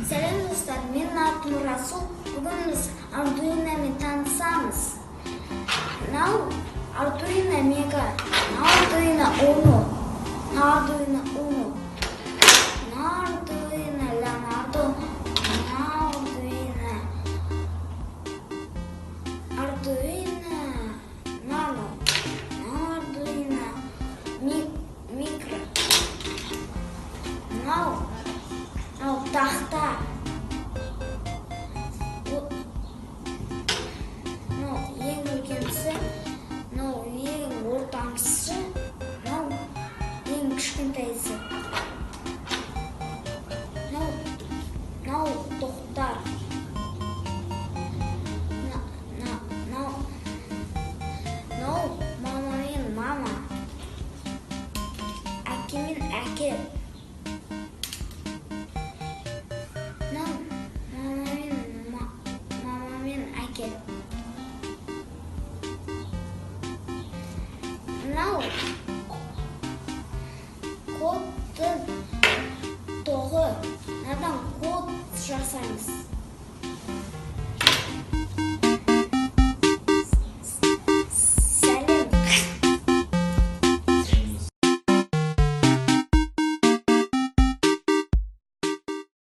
Сәлем достар, менің атым Расул. Бүгін біз Ардуиномен танысамыз. Мынау Ардуино Мега, Ардуино Уно, Ардуино Уно, Ардуино Leonardo, Ардуино Nano, Ардуино Micro. Мынау тақта. Мынау ең үлкенісі, мынау ең ортаңғысы, мынау ең кішкентайысы. Мынау тоқтар. Мынау мама мен мама. Әке мен әке. Мама мен әке. Мынау кодтың тоғы. Мынадан код жасаймыз.